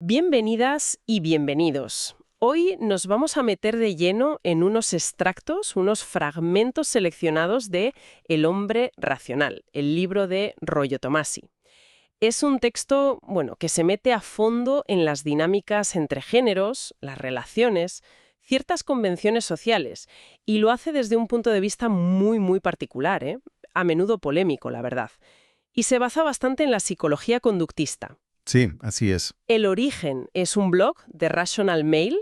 Bienvenidas y bienvenidos. Hoy nos vamos a meter de lleno en unos extractos, unos fragmentos seleccionados de El hombre racional, el libro de Rollo Tomasi. Es un texto, que se mete a fondo en las dinámicas entre géneros, las relaciones, ciertas convenciones sociales, y lo hace desde un punto de vista muy particular, a menudo polémico, la verdad. Y se basa bastante en la psicología conductista. Sí, así es. El origen es un blog de Rational Mail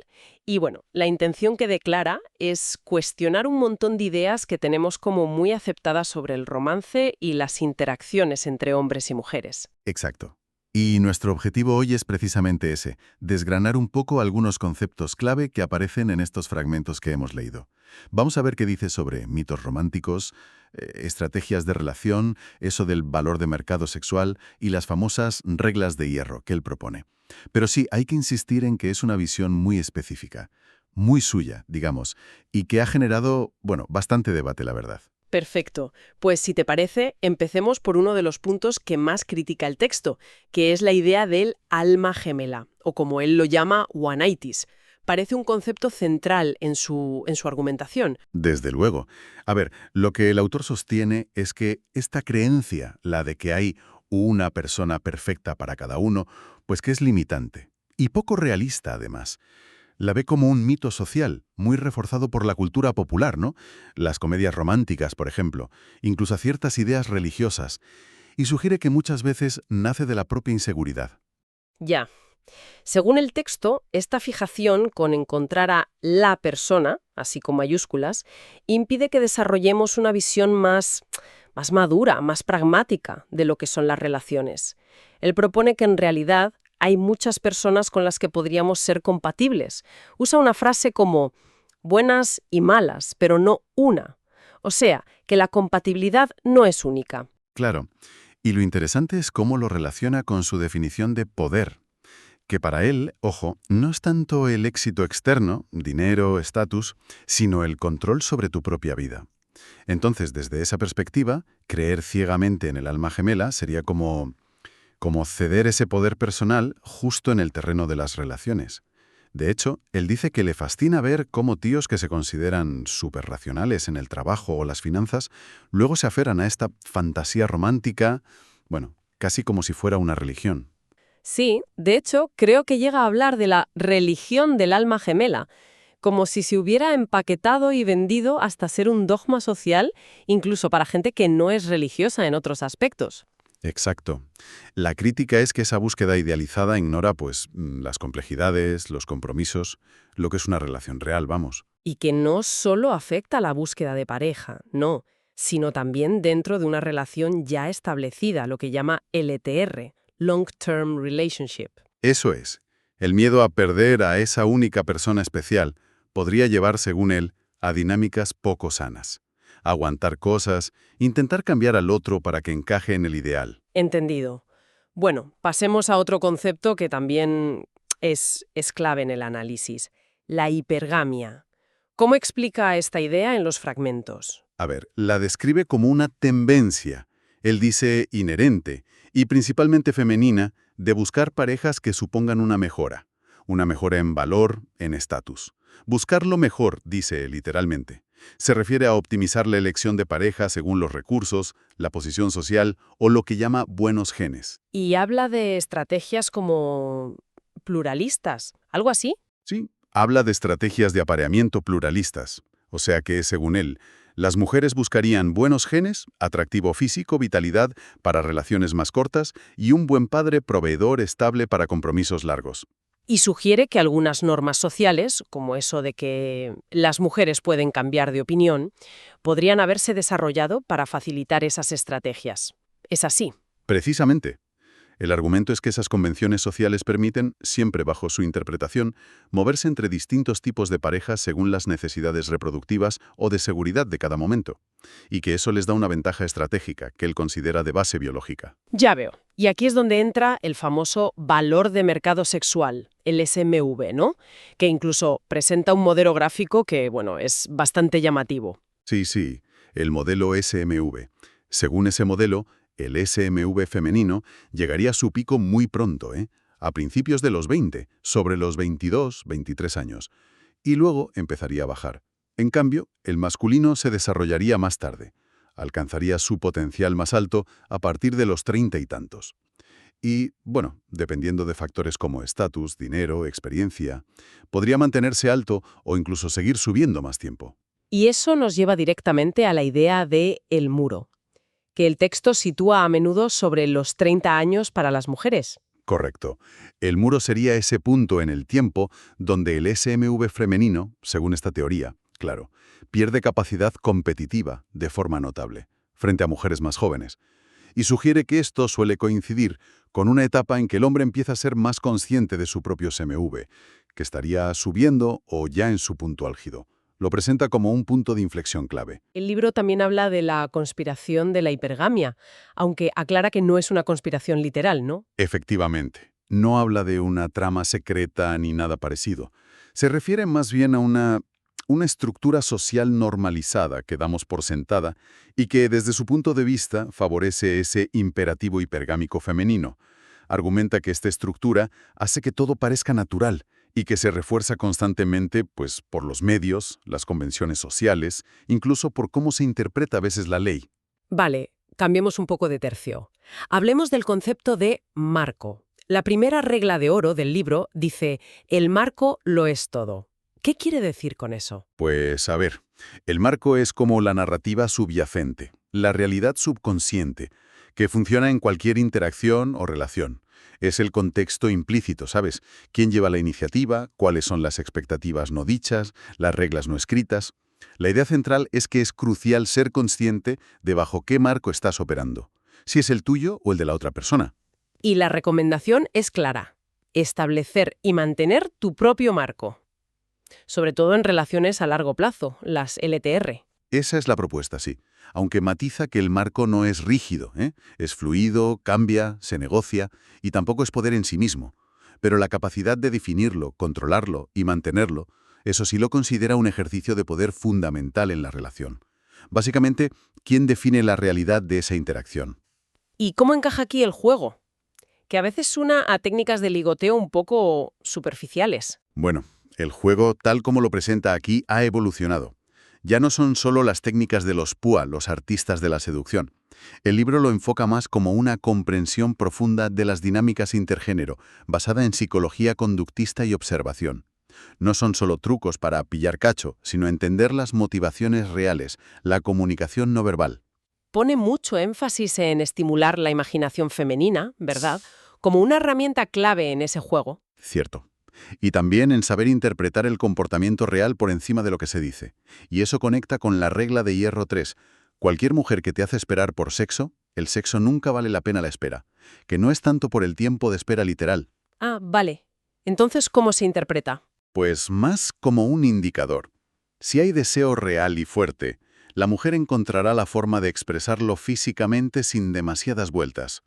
y la intención que declara es cuestionar un montón de ideas que tenemos como muy aceptadas sobre el romance y las interacciones entre hombres y mujeres. Exacto. Y nuestro objetivo hoy es precisamente ese, desgranar un poco algunos conceptos clave que aparecen en estos fragmentos que hemos leído. Vamos a ver qué dice sobre mitos románticos, estrategias de relación, eso del valor de mercado sexual y las famosas reglas de hierro que él propone. Pero sí, hay que insistir en que es una visión muy específica, muy suya, digamos, y que ha generado, bastante debate, la verdad. Perfecto. Pues si te parece, empecemos por uno de los puntos que más critica el texto, que es la idea del alma gemela, o como él lo llama, one-itis. Parece un concepto central en su argumentación. Desde luego. A ver, lo que el autor sostiene es que esta creencia, la de que hay una persona perfecta para cada uno, pues que es limitante. Y poco realista, además. La ve como un mito social, muy reforzado por la cultura popular, ¿no? Las comedias románticas, por ejemplo, incluso ciertas ideas religiosas. Y sugiere que muchas veces nace de la propia inseguridad. Ya. Según el texto, esta fijación con encontrar a la persona, así con mayúsculas, impide que desarrollemos una visión más madura, más pragmática de lo que son las relaciones. Él propone que en realidad hay muchas personas con las que podríamos ser compatibles. Usa una frase como buenas y malas, pero no una. O sea, que la compatibilidad no es única. Claro. Y lo interesante es cómo lo relaciona con su definición de poder, que para él, ojo, no es tanto el éxito externo, dinero, estatus, sino el control sobre tu propia vida. Entonces, desde esa perspectiva, creer ciegamente en el alma gemela sería como ceder ese poder personal justo en el terreno de las relaciones. De hecho, él dice que le fascina ver cómo tíos que se consideran superracionales en el trabajo o las finanzas, luego se aferran a esta fantasía romántica, casi como si fuera una religión. Sí, de hecho, creo que llega a hablar de la religión del alma gemela, como si se hubiera empaquetado y vendido hasta ser un dogma social, incluso para gente que no es religiosa en otros aspectos. Exacto. La crítica es que esa búsqueda idealizada ignora, las complejidades, los compromisos, lo que es una relación real, vamos. Y que no solo afecta a la búsqueda de pareja, no, sino también dentro de una relación ya establecida, lo que llama LTR, Long Term Relationship. Eso es. El miedo a perder a esa única persona especial podría llevar, según él, a dinámicas poco sanas. Aguantar cosas, intentar cambiar al otro para que encaje en el ideal. Entendido. Bueno, pasemos a otro concepto que también es clave en el análisis, la hipergamia. ¿Cómo explica esta idea en los fragmentos? A ver, la describe como una tendencia, él dice inherente, y principalmente femenina, de buscar parejas que supongan una mejora en valor, en estatus. Buscar lo mejor, dice literalmente. Se refiere a optimizar la elección de pareja según los recursos, la posición social o lo que llama buenos genes. Y habla de estrategias como pluralistas, ¿algo así? Sí, habla de estrategias de apareamiento pluralistas. O sea que, según él, las mujeres buscarían buenos genes, atractivo físico, vitalidad para relaciones más cortas y un buen padre proveedor estable para compromisos largos. Y sugiere que algunas normas sociales, como eso de que las mujeres pueden cambiar de opinión, podrían haberse desarrollado para facilitar esas estrategias. ¿Es así? Precisamente. El argumento es que esas convenciones sociales permiten, siempre bajo su interpretación, moverse entre distintos tipos de parejas según las necesidades reproductivas o de seguridad de cada momento, y que eso les da una ventaja estratégica que él considera de base biológica. Ya veo. Y aquí es donde entra el famoso valor de mercado sexual, el SMV, ¿no? Que incluso presenta un modelo gráfico que, es bastante llamativo. Sí, el modelo SMV. Según ese modelo, el SMV femenino llegaría a su pico muy pronto, a principios de los 20, sobre los 22, 23 años, y luego empezaría a bajar. En cambio, el masculino se desarrollaría más tarde. Alcanzaría su potencial más alto a partir de los 30 y tantos. Y, bueno, dependiendo de factores como estatus, dinero, experiencia, podría mantenerse alto o incluso seguir subiendo más tiempo. Y eso nos lleva directamente a la idea de el muro, que el texto sitúa a menudo sobre los 30 años para las mujeres. Correcto. El muro sería ese punto en el tiempo donde el SMV femenino, según esta teoría, claro, pierde capacidad competitiva de forma notable, frente a mujeres más jóvenes. Y sugiere que esto suele coincidir con una etapa en que el hombre empieza a ser más consciente de su propio SMV, que estaría subiendo o ya en su punto álgido. Lo presenta como un punto de inflexión clave. El libro también habla de la conspiración de la hipergamia, aunque aclara que no es una conspiración literal, ¿no? Efectivamente, no habla de una trama secreta ni nada parecido. Se refiere más bien a una estructura social normalizada que damos por sentada y que, desde su punto de vista, favorece ese imperativo hipergámico femenino. Argumenta que esta estructura hace que todo parezca natural y que se refuerza constantemente, pues, por los medios, las convenciones sociales, incluso por cómo se interpreta a veces la ley. Vale, cambiemos un poco de tercio. Hablemos del concepto de marco. La primera regla de oro del libro dice, el marco lo es todo. ¿Qué quiere decir con eso? Pues, a ver, el marco es como la narrativa subyacente, la realidad subconsciente, que funciona en cualquier interacción o relación. Es el contexto implícito, ¿sabes? ¿Quién lleva la iniciativa? ¿Cuáles son las expectativas no dichas? ¿Las reglas no escritas? La idea central es que es crucial ser consciente de bajo qué marco estás operando, si es el tuyo o el de la otra persona. Y la recomendación es clara, establecer y mantener tu propio marco. Sobre todo en relaciones a largo plazo, las LTR. Esa es la propuesta, sí, aunque matiza que el marco no es rígido, ¿eh? Es fluido, cambia, se negocia y tampoco es poder en sí mismo. Pero la capacidad de definirlo, controlarlo y mantenerlo, eso sí lo considera un ejercicio de poder fundamental en la relación. Básicamente, ¿quién define la realidad de esa interacción? ¿Y cómo encaja aquí el juego? Que a veces suena a técnicas de ligoteo un poco superficiales. Bueno, el juego, tal como lo presenta aquí, ha evolucionado. Ya no son solo las técnicas de los PUA, los artistas de la seducción. El libro lo enfoca más como una comprensión profunda de las dinámicas intergénero, basada en psicología conductista y observación. No son solo trucos para pillar cacho, sino entender las motivaciones reales, la comunicación no verbal. Pone mucho énfasis en estimular la imaginación femenina, ¿verdad? Como una herramienta clave en ese juego. Cierto. Y también en saber interpretar el comportamiento real por encima de lo que se dice. Y eso conecta con la regla de hierro 3. Cualquier mujer que te hace esperar por sexo, el sexo nunca vale la pena la espera. Que no es tanto por el tiempo de espera literal. Ah, vale. Entonces, ¿cómo se interpreta? Pues más como un indicador. Si hay deseo real y fuerte, la mujer encontrará la forma de expresarlo físicamente sin demasiadas vueltas.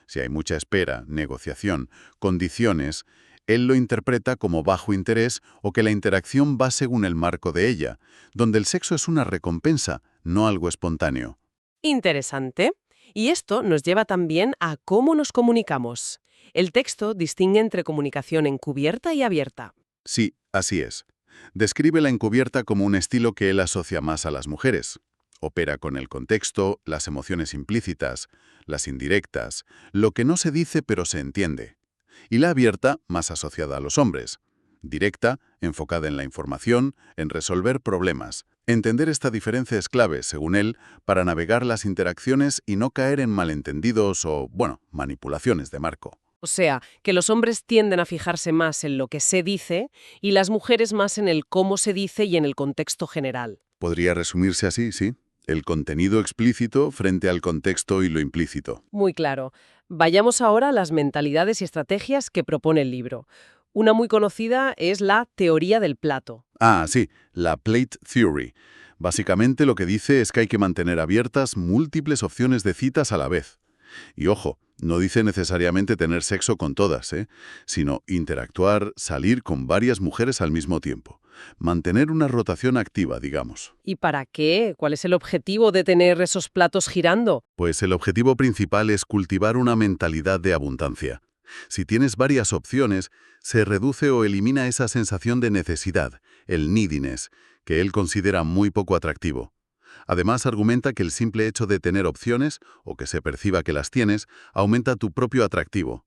Si hay mucha espera, negociación, condiciones, él lo interpreta como bajo interés o que la interacción va según el marco de ella, donde el sexo es una recompensa, no algo espontáneo. Interesante. Y esto nos lleva también a cómo nos comunicamos. El texto distingue entre comunicación encubierta y abierta. Sí, así es. Describe la encubierta como un estilo que él asocia más a las mujeres. Opera con el contexto, las emociones implícitas, las indirectas, lo que no se dice pero se entiende. Y la abierta, más asociada a los hombres. Directa, enfocada en la información, en resolver problemas. Entender esta diferencia es clave, según él, para navegar las interacciones y no caer en malentendidos o, manipulaciones de marco. O sea, que los hombres tienden a fijarse más en lo que se dice y las mujeres más en el cómo se dice y en el contexto general. Podría resumirse así, sí. El contenido explícito frente al contexto y lo implícito. Muy claro. Vayamos ahora a las mentalidades y estrategias que propone el libro. Una muy conocida es la teoría del plato. Ah, sí, la Plate Theory. Básicamente lo que dice es que hay que mantener abiertas múltiples opciones de citas a la vez. Y ojo, no dice necesariamente tener sexo con todas, sino interactuar, salir con varias mujeres al mismo tiempo. Mantener una rotación activa, digamos. ¿Y para qué? ¿Cuál es el objetivo de tener esos platos girando? Pues el objetivo principal es cultivar una mentalidad de abundancia. Si tienes varias opciones, se reduce o elimina esa sensación de necesidad, el neediness, que él considera muy poco atractivo. Además, argumenta que el simple hecho de tener opciones, o que se perciba que las tienes, aumenta tu propio atractivo.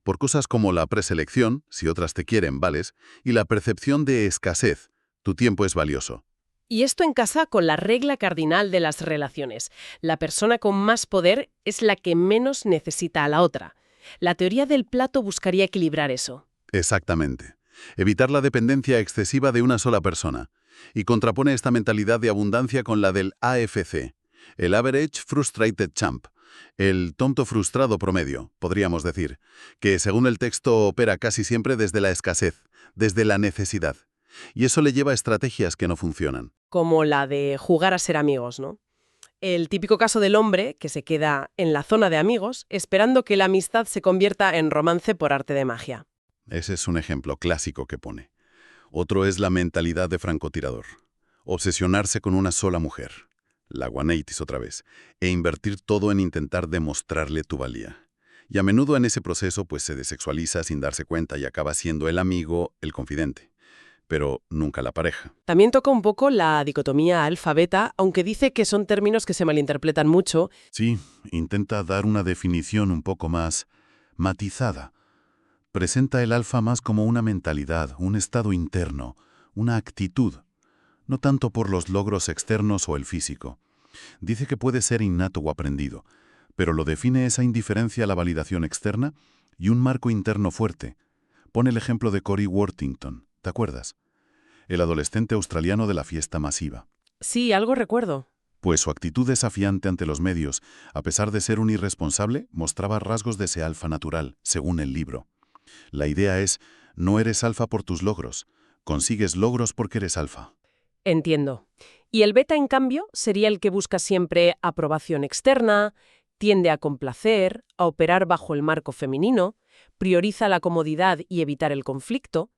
Por cosas como la preselección, si otras te quieren, vales, y la percepción de escasez, tu tiempo es valioso. Y esto encasa con la regla cardinal de las relaciones. La persona con más poder es la que menos necesita a la otra. La teoría del plato buscaría equilibrar eso. Exactamente. Evitar la dependencia excesiva de una sola persona. Y contrapone esta mentalidad de abundancia con la del AFC, el Average Frustrated Champ, el tonto frustrado promedio, podríamos decir, que según el texto opera casi siempre desde la escasez, desde la necesidad. Y eso le lleva a estrategias que no funcionan. Como la de jugar a ser amigos, ¿no? El típico caso del hombre que se queda en la zona de amigos esperando que la amistad se convierta en romance por arte de magia. Ese es un ejemplo clásico que pone. Otro es la mentalidad de francotirador. Obsesionarse con una sola mujer, la guaneitis otra vez, e invertir todo en intentar demostrarle tu valía. Y a menudo en ese proceso pues se desexualiza sin darse cuenta y acaba siendo el amigo, el confidente, pero nunca la pareja. También toca un poco la dicotomía alfa-beta, aunque dice que son términos que se malinterpretan mucho. Sí, intenta dar una definición un poco más matizada. Presenta el alfa más como una mentalidad, un estado interno, una actitud, no tanto por los logros externos o el físico. Dice que puede ser innato o aprendido, pero lo define esa indiferencia a la validación externa y un marco interno fuerte. Pone el ejemplo de Cory Worthington, ¿te acuerdas? El adolescente australiano de la fiesta masiva. Sí, algo recuerdo. Pues su actitud desafiante ante los medios, a pesar de ser un irresponsable, mostraba rasgos de ese alfa natural, según el libro. La idea es, no eres alfa por tus logros, consigues logros porque eres alfa. Entiendo. Y el beta, en cambio, sería el que busca siempre aprobación externa, tiende a complacer, a operar bajo el marco femenino, prioriza la comodidad y evitar el conflicto,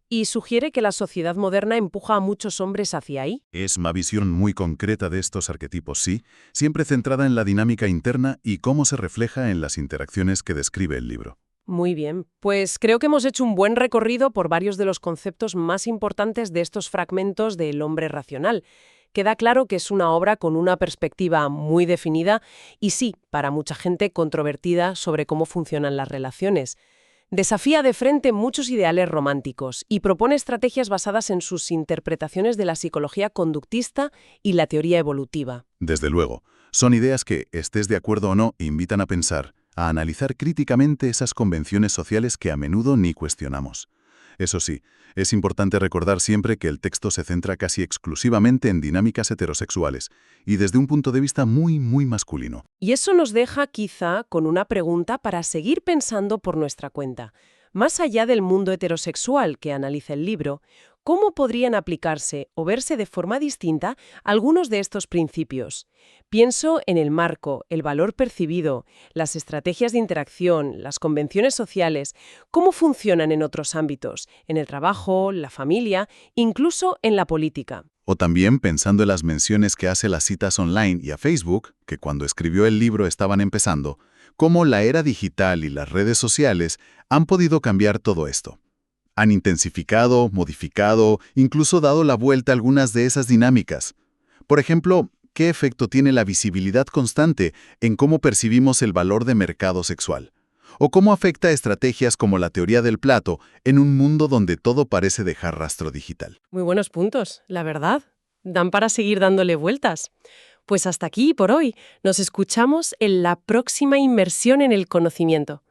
y sugiere que la sociedad moderna empuja a muchos hombres hacia ahí. Es una visión muy concreta de estos arquetipos, sí, siempre centrada en la dinámica interna y cómo se refleja en las interacciones que describe el libro. Muy bien, pues creo que hemos hecho un buen recorrido por varios de los conceptos más importantes de estos fragmentos del hombre racional. Queda claro que es una obra con una perspectiva muy definida y sí, para mucha gente controvertida sobre cómo funcionan las relaciones. Desafía de frente muchos ideales románticos y propone estrategias basadas en sus interpretaciones de la psicología conductista y la teoría evolutiva. Desde luego, son ideas que, estés de acuerdo o no, invitan a pensar, a analizar críticamente esas convenciones sociales que a menudo ni cuestionamos. Eso sí, es importante recordar siempre que el texto se centra casi exclusivamente en dinámicas heterosexuales y desde un punto de vista muy masculino. Y eso nos deja quizá con una pregunta para seguir pensando por nuestra cuenta. Más allá del mundo heterosexual que analiza el libro, ¿cómo podrían aplicarse o verse de forma distinta algunos de estos principios? Pienso en el marco, el valor percibido, las estrategias de interacción, las convenciones sociales, cómo funcionan en otros ámbitos, en el trabajo, la familia, incluso en la política. O también pensando en las menciones que hace las citas online y a Facebook, que cuando escribió el libro estaban empezando, cómo la era digital y las redes sociales han podido cambiar todo esto. Han intensificado, modificado, incluso dado la vuelta a algunas de esas dinámicas. Por ejemplo, ¿qué efecto tiene la visibilidad constante en cómo percibimos el valor de mercado sexual? ¿O cómo afecta a estrategias como la teoría del plato en un mundo donde todo parece dejar rastro digital? Muy buenos puntos, la verdad. Dan para seguir dándole vueltas. Pues hasta aquí por hoy. Nos escuchamos en la próxima inmersión en el conocimiento.